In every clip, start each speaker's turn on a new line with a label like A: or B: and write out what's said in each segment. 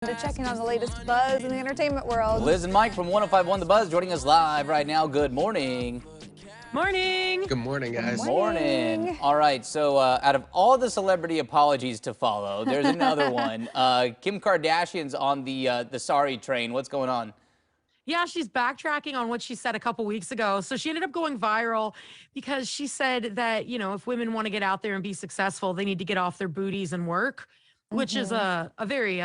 A: To check in on the latest buzz in the entertainment world.
B: Liz and Mike from 105.1 The Buzz joining us live right now. Good morning.
C: Morning.
D: Good morning, guys.
B: Good morning. All right, so out of all the celebrity apologies to follow, there's another one. Kim Kardashian's on the sorry train. What's going on?
C: Yeah, she's backtracking on what she said a couple weeks ago. So she ended up going viral because she said that, you know, if women want to get out there and be successful, they need to get off their booties and work, which is a very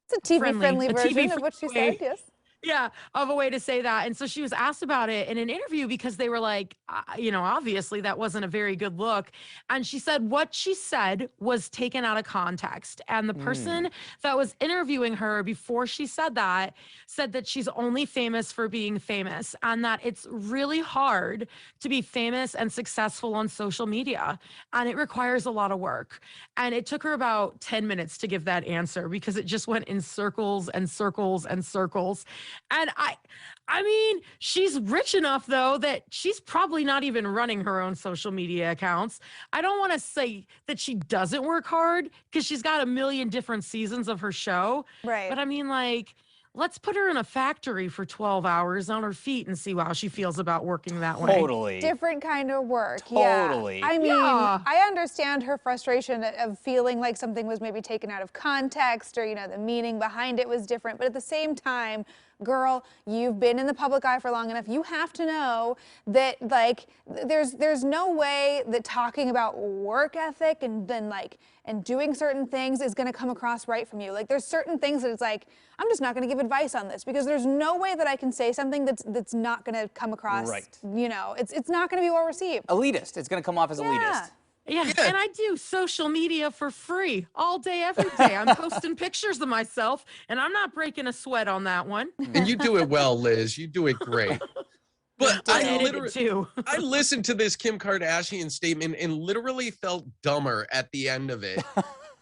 A: It's a TV-friendly version of what she said, yes.
C: Yeah, of a way to say that. And so she was asked about it in an interview because they were like, you know, obviously that wasn't a very good look. And she said what she said was taken out of context. And the person that was interviewing her before she said that she's only famous for being famous and that it's really hard to be famous and successful on social media. And it requires a lot of work. And it took her about 10 minutes to give that answer because it just went in circles and circles and circles. And I mean, she's rich enough, though, that she's probably not even running her own social media accounts. I don't want to say that she doesn't work hard because she's got a million different seasons of her show.
A: Right.
C: But I mean, like, let's put her in a factory for 12 hours on her feet and see how she feels about working that way.
B: Totally.
A: Different kind of work.
B: Totally.
A: Yeah. I mean, I understand her frustration of feeling like something was maybe taken out of context or, you know, the meaning behind it was different. But at the same time, girl, you've been in the public eye for long enough. You have to know that, like, there's no way that talking about work ethic and then, like, and doing certain things is going to come across right from you. Like, there's certain things that it's like, I'm just not going to give advice on this because there's no way that I can say something that's not going to come across, you know, it's not going to be well received.
B: Elitist. It's going to come off as elitist.
C: Yeah, and I do social media for free all day, every day. I'm posting pictures of myself, and I'm not breaking a sweat on that one.
D: And you do it well, Liz. You do it great. But I listened to this Kim Kardashian statement and literally felt dumber at the end of it.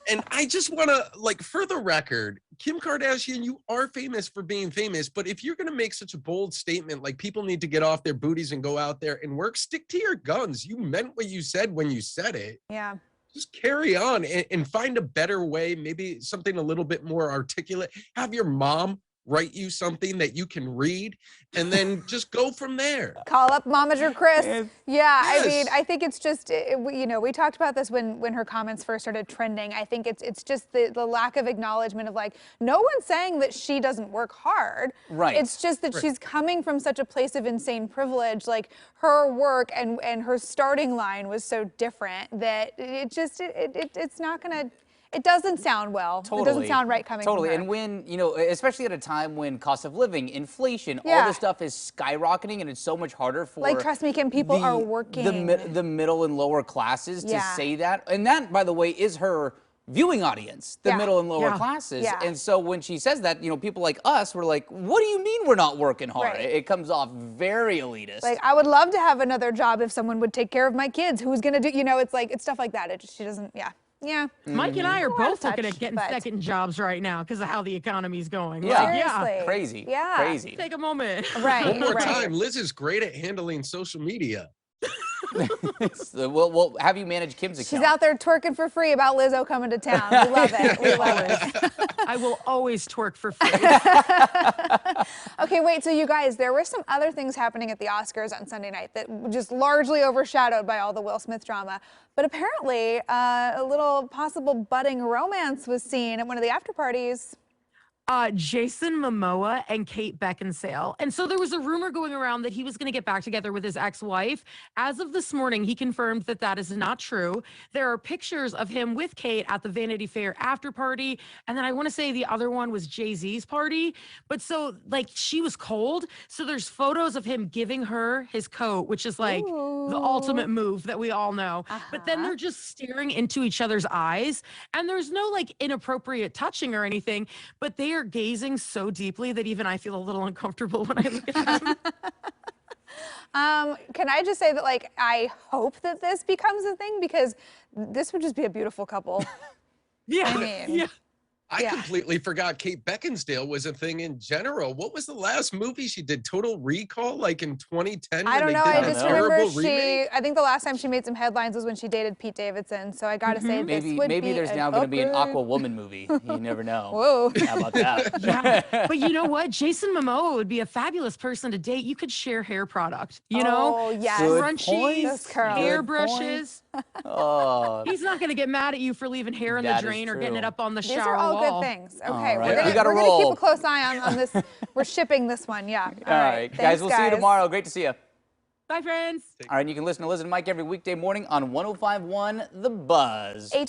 D: And I just want to, like, for the record, Kim Kardashian, you are famous for being famous, but if you're going to make such a bold statement, like people need to get off their booties and go out there and work, stick to your guns. You meant what you said when you said it.
A: Yeah.
D: Just carry on and find a better way, maybe something a little bit more articulate. Have your mom write you something that you can read and then just go from there.
A: Call up Momager Chris. Yeah,
D: Yes.
A: I mean, I think it's just, you know, we talked about this when her comments first started trending. I think it's just the lack of acknowledgement of, like, no one's saying that she doesn't work hard.
B: Right.
A: It's just that she's coming from such a place of insane privilege. Like, her work and her starting line was so different that it's not gonna. It doesn't sound well.
B: Totally.
A: It doesn't sound right coming from her.
B: And when, you know, especially at a time when cost of living, inflation, all this stuff is skyrocketing and it's so much harder for,
A: like, trust me, Kim, people are working.
B: The middle and lower classes to say that. And that, by the way, is her viewing audience, the middle and lower classes. And so when she says that, you know, people like us were like, what do you mean we're not working hard? It comes off very elitist.
A: Like, I would love to have another job if someone would take care of my kids. Who's gonna do, you know, it's like, it's stuff like that. She doesn't, Yeah.
C: Mike and I are both looking at getting second jobs right now because of how the economy's going.
A: Seriously.
B: Crazy.
A: Yeah.
B: Crazy.
C: Take a moment.
A: Right.
D: One more time, Liz is great at handling social media.
B: We'll have you manage Kim's account.
A: She's out there twerking for free about Lizzo coming to town. We love it. We love it.
C: I will always twerk for free.
A: Okay, wait, so you guys, there were some other things happening at the Oscars on Sunday night that were just largely overshadowed by all the Will Smith drama. But apparently, a little possible budding romance was seen at one of the after parties.
C: Jason Momoa and Kate Beckinsale. And so there was a rumor going around that he was going to get back together with his ex-wife. As of this morning, he confirmed that that is not true. There are pictures of him with Kate at the Vanity Fair after party. And then I want to say the other one was Jay-Z's party. But so, like, she was cold. So there's photos of him giving her his coat, which is like the ultimate move that we all know. But then they're just staring into each other's eyes. And there's no, like, inappropriate touching or anything, but they are gazing so deeply that even I feel a little uncomfortable when I look at them.
A: Can I just say that, like, I hope that this becomes a thing because this would just be a beautiful couple.
C: Yeah.
A: I mean,
D: I completely forgot Kate Beckinsale was a thing in general. What was the last movie she did? Total Recall, like in 2010
A: I
D: when
A: don't
D: they
A: know.
D: did
A: I
D: that
A: just
D: terrible
A: remember
D: remake?
A: I think the last time she made some headlines was when she dated Pete Davidson. So I gotta say, this would
B: maybe
A: be
B: there's
A: an
B: now going to be an
A: upgrade.
B: Aqua Woman movie. You never know.
A: Whoa.
B: How about that?
C: Yeah, but you know what? Jason Momoa would be a fabulous person to date. You could share hair product, you know?
A: Oh, yes.
B: Good
C: Scrunchies,
A: Those curls.
C: hair
B: Good
C: brushes.
B: Oh,
C: He's not going to get mad at you for leaving hair in the
B: that is
C: drain or getting it
B: true.
C: up on the
A: These
C: shower
A: are all
C: wall.
A: good things. Okay,
B: All right.
A: we're
B: We gotta
A: gonna
B: roll.
A: keep a close eye on this. We're shipping this one, yeah.
B: All right,
A: Thanks,
B: guys, we'll see you tomorrow. Great to see you.
C: Bye, friends.
B: All right, you can listen to Liz and Mike every weekday morning on 105.1 The Buzz.